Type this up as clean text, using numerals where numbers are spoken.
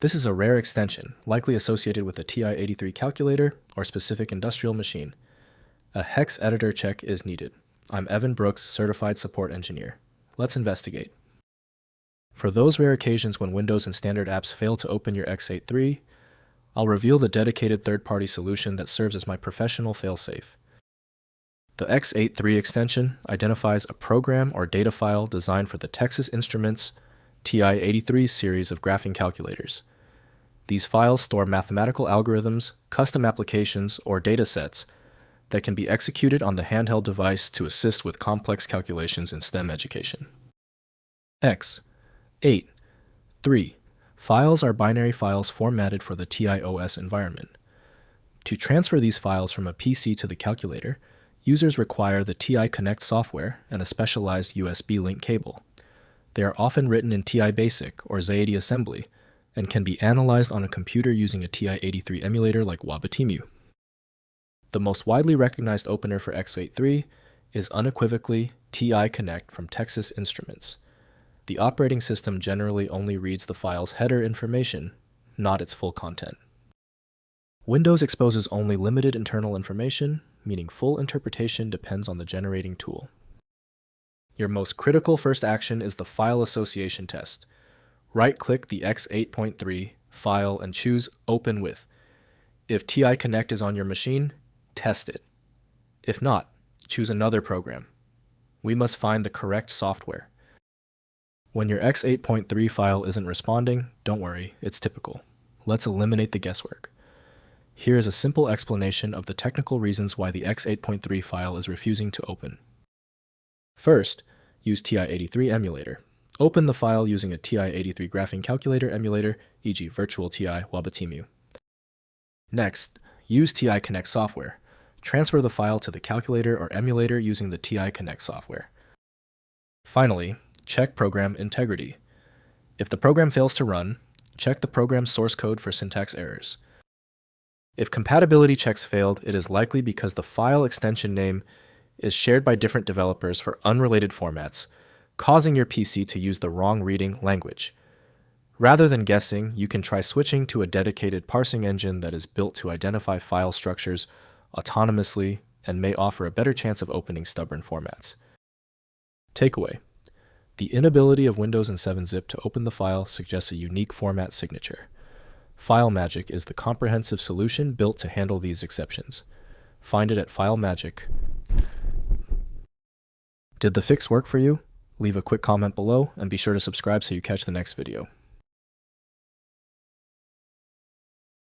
This is a rare extension, likely associated with a TI-83 calculator or specific industrial machine. A hex editor check is needed. I'm Evan Brooks, Certified Support Engineer. Let's investigate. For those rare occasions when Windows and standard apps fail to open your X83, I'll reveal the dedicated third-party solution that serves as my professional failsafe. The X83 extension identifies a program or data file designed for the Texas Instruments TI-83 series of graphing calculators. These files store mathematical algorithms, custom applications, or data sets that can be executed on the handheld device to assist with complex calculations in STEM education. X83 Files are binary files formatted for the TI-OS environment. To transfer these files from a PC to the calculator, users require the TI Connect software and a specialized USB link cable. They are often written in TI Basic or Z80 Assembly and can be analyzed on a computer using a TI-83 emulator like Wabbitemu. The most widely recognized opener for X83 is unequivocally TI Connect from Texas Instruments. The operating system generally only reads the file's header information, not its full content. Windows exposes only limited internal information, meaning full interpretation depends on the generating tool. Your most critical first action is the file association test. Right-click the X83 file and choose Open With. If TI Connect is on your machine, test it. If not, choose another program. We must find the correct software. When your X83 file isn't responding, don't worry, it's typical. Let's eliminate the guesswork. Here is a simple explanation of the technical reasons why the X83 file is refusing to open. First, use TI-83 Emulator. Open the file using a TI-83 graphing calculator emulator, e.g. Virtual TI Wabbitemu. Next, use TI Connect software. Transfer the file to the calculator or emulator using the TI Connect software. Finally, check program integrity. If the program fails to run, check the program's source code for syntax errors. If compatibility checks failed, it is likely because the file extension name is shared by different developers for unrelated formats, causing your PC to use the wrong reading language. Rather than guessing, you can try switching to a dedicated parsing engine that is built to identify file structures autonomously and may offer a better chance of opening stubborn formats. Takeaway: the inability of Windows and 7-zip to open the file suggests a unique format signature. FileMagick is the comprehensive solution built to handle these exceptions. Find it at FileMagick. Did the fix work for you? Leave a quick comment below and be sure to subscribe so you catch the next video.